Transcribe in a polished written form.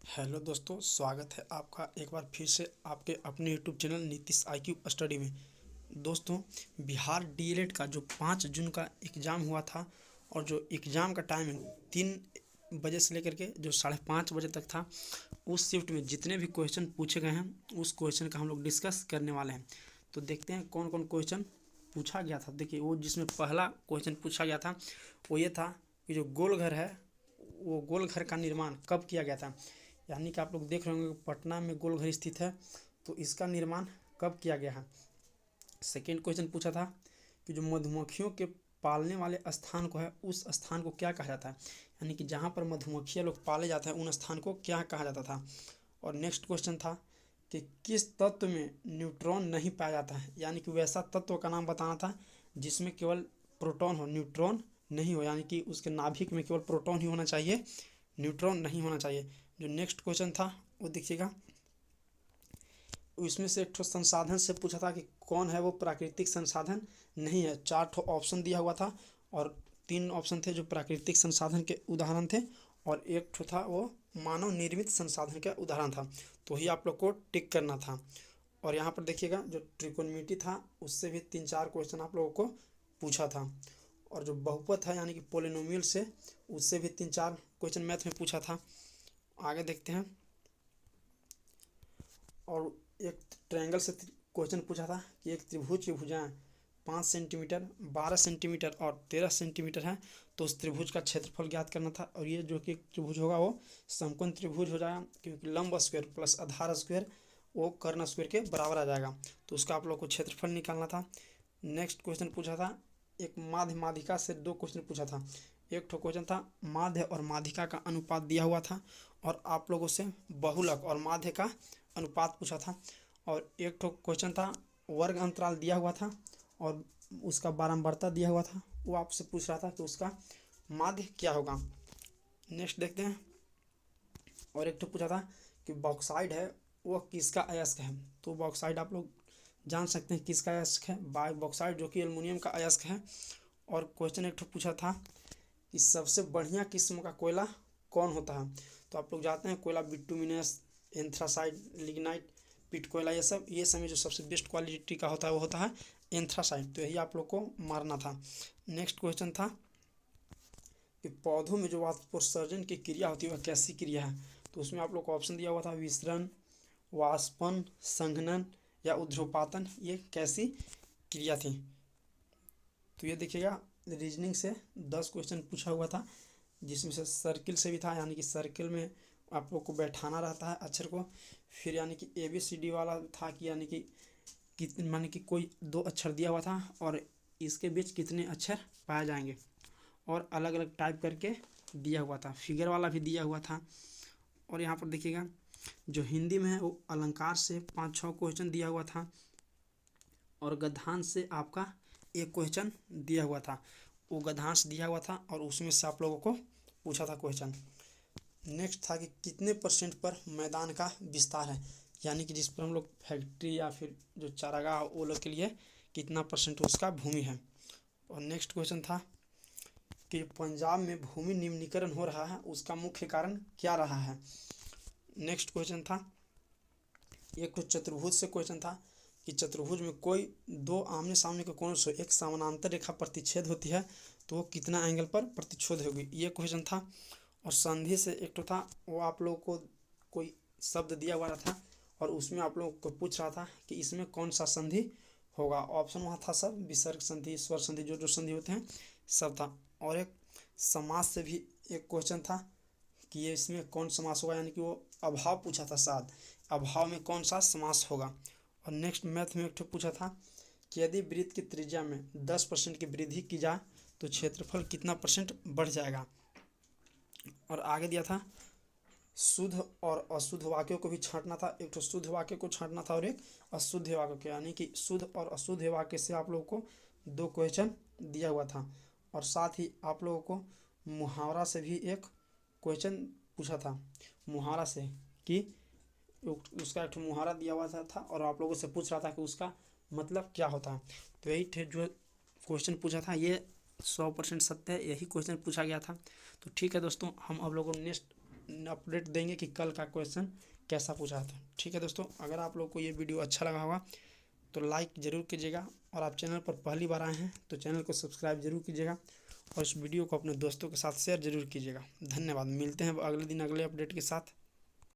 Hello दोस्तों, स्वागत है आपका एक बार फिर से आपके अपने YouTube channel Nitish IQ study में। दोस्तों, बिहार डीएलएड का जो 5 जून का एग्ज़ाम हुआ था और जो एग्ज़ाम का टाइमिंग 3 बजे से लेकर के जो 5:30 बजे तक था, उस शिफ्ट में जितने भी क्वेश्चन पूछे गए हैं उस क्वेश्चन का हम लोग डिस्कस करने वाले हैं। तो देखते हैं कौन कौन क्वेश्चन पूछा गया था। देखिए, वो जिसमें पहला क्वेश्चन पूछा गया था वो ये था कि जो गोल घर है वो गोल घर का निर्माण कब किया गया था। यानी कि आप लोग देख रहे होंगे पटना में गोल घर स्थित है, तो इसका निर्माण कब किया गया है। सेकेंड क्वेश्चन पूछा था कि जो मधुमक्खियों के पालने वाले स्थान को है उस स्थान को क्या कहा जाता है। यानी कि जहाँ पर मधुमक्खियाँ लोग पाले जाते हैं उन स्थान को क्या कहा जाता था। और नेक्स्ट क्वेश्चन था कि किस तत्व में न्यूट्रॉन नहीं पाया जाता है। यानी कि वैसा तत्व का नाम बताना था जिसमें केवल प्रोटॉन हो, न्यूट्रॉन नहीं हो। यानी कि उसके नाभिक में केवल प्रोटॉन ही होना चाहिए, न्यूट्रॉन नहीं होना चाहिए। जो नेक्स्ट क्वेश्चन था वो देखिएगा, इसमें से एक ठो संसाधन से पूछा था कि कौन है वो प्राकृतिक संसाधन नहीं है। 4 ठो ऑप्शन दिया हुआ था और 3 ऑप्शन थे जो प्राकृतिक संसाधन के उदाहरण थे और एक ठो था वो मानव निर्मित संसाधन का उदाहरण था। तो ही आप लोग को टिक करना था। और यहाँ पर देखिएगा जो त्रिकोणमिति था उससे भी 3-4 क्वेश्चन आप लोगों को पूछा था। और जो बहुपद है यानी कि पोलिनोमियल से, उससे भी 3-4 क्वेश्चन मैथ में पूछा था। आगे देखते हैं। और एक ट्रायंगल से क्वेश्चन पूछा था कि एक त्रिभुज की भुजाएं 5 सेंटीमीटर, 12 सेंटीमीटर और 13 सेंटीमीटर है, तो उस त्रिभुज का क्षेत्रफल ज्ञात करना था। और ये जो कि त्रिभुज होगा वो समकोण त्रिभुज हो जाएगा, क्योंकि लंब स्क्वायर प्लस आधार स्क्वायर वो कर्ण स्क्वायर के बराबर आ जाएगा। तो उसका आप लोग को क्षेत्रफल निकालना था। नेक्स्ट क्वेश्चन पूछा था, एक माध्य माध्यिका से 2 क्वेश्चन पूछा था। एक ठो क्वेश्चन था माध्य और माध्यिका का अनुपात दिया हुआ था और आप लोगों से बहुलक और माध्य का अनुपात पूछा था। और एक ठो क्वेश्चन था वर्ग अंतराल दिया हुआ था और उसका बारंबारता दिया हुआ था, वो आपसे पूछ रहा था कि उसका माध्य क्या होगा। नेक्स्ट देखते हैं। और एक ठो पूछा था कि बॉक्साइड है वो किसका अयस्क है। तो बॉक्साइड आप लोग जान सकते हैं किसका अयस्क है, बॉक्साइड जो कि एल्युमिनियम का अयस्क है। और क्वेश्चन एक ठो पूछा था कि सबसे बढ़िया किस्म का कोयला कौन होता है। तो आप लोग जानते हैं कोयला बिटुमिनस, एंथ्रासाइड, लिग्नाइट, पिट कोयला, ये सब में जो सबसे बेस्ट क्वालिटी का होता है वो होता है एंथ्रासाइड। तो यही आप लोग को मारना था। नेक्स्ट क्वेश्चन था कि पौधों में जो वाष्पोत्सर्जन की क्रिया होती है वह कैसी क्रिया है। तो उसमें आप लोग को ऑप्शन दिया हुआ था विसरण, वाष्पन, संघनन या ऊर्ध्वपातन, ये कैसी क्रिया थी। तो ये देखिएगा रीजनिंग से 10 क्वेश्चन पूछा हुआ था, जिसमें से सर्किल से भी था। यानी कि सर्किल में आप लोग को बैठाना रहता है अक्षर को। फिर यानी कि ABCD वाला था कि यानी कि माने कि कोई 2 अक्षर दिया हुआ था और इसके बीच कितने अक्षर पाए जाएंगे, और अलग अलग टाइप करके दिया हुआ था। फिगर वाला भी दिया हुआ था। और यहाँ पर देखिएगा जो हिंदी में है वो अलंकार से 5-6 क्वेश्चन दिया हुआ था और गद्यांश से आपका एक क्वेश्चन दिया हुआ था। वो गद्यांश दिया हुआ था और उसमें से आप लोगों को पूछा था क्वेश्चन। नेक्स्ट था कि कितने % पर मैदान का विस्तार है। यानी कि जिस पर हम लोग फैक्ट्री या फिर जो चारागाह वो लोग के लिए कितना % उसका भूमि है। और नेक्स्ट क्वेश्चन था कि पंजाब में भूमि निम्नीकरण हो रहा है, उसका मुख्य कारण क्या रहा है। नेक्स्ट क्वेश्चन था, एक तो चतुर्भुज से क्वेश्चन था कि चतुर्भुज में कोई 2 आमने सामने के कोणों से एक समानांतर रेखा प्रतिच्छेद होती है तो वो कितना एंगल पर प्रतिच्छेद होगी, ये क्वेश्चन था। और संधि से एक तो था, वो आप लोगों को कोई शब्द दिया हुआ था और उसमें आप लोगों को पूछ रहा था कि इसमें कौन सा संधि होगा। ऑप्शन वहाँ था सब, विसर्ग संधि, स्वर संधि, जो जो संधि होते हैं सब था। और एक समास से भी एक क्वेश्चन था कि ये इसमें कौन समास होगा। यानी कि वो अभाव पूछा था, साथ अभाव में कौन सा समास होगा। और नेक्स्ट मैथ में एक ठो पूछा था कि यदि वृत्त की त्रिज्या में 10% की वृद्धि की जाए तो क्षेत्रफल कितना % बढ़ जाएगा। और आगे दिया था शुद्ध और अशुद्ध वाक्यों को भी छांटना था। एक तो शुद्ध वाक्य को छांटना था और एक अशुद्ध वाक्य को। यानी कि शुद्ध और अशुद्ध वाक्य से आप लोगों को 2 क्वेश्चन दिया हुआ था। और साथ ही आप लोगों को मुहावरा से भी एक क्वेश्चन पूछा था, मुहावरा से कि उसका एक मुहावरा दिया हुआ था और आप लोगों से पूछ रहा था कि उसका मतलब क्या होता है। तो यही थे जो क्वेश्चन पूछा था, ये 100% सत्य है, यही क्वेश्चन पूछा गया था। तो ठीक है दोस्तों, हम अब लोगों नेक्स्ट अपडेट देंगे कि कल का क्वेश्चन कैसा पूछा था। ठीक है दोस्तों, अगर आप लोग को ये वीडियो अच्छा लगा होगा तो लाइक ज़रूर कीजिएगा, और आप चैनल पर पहली बार आए हैं तो चैनल को सब्सक्राइब जरूर कीजिएगा, और इस वीडियो को अपने दोस्तों के साथ शेयर जरूर कीजिएगा। धन्यवाद। मिलते हैं अगले दिन अगले अपडेट के साथ।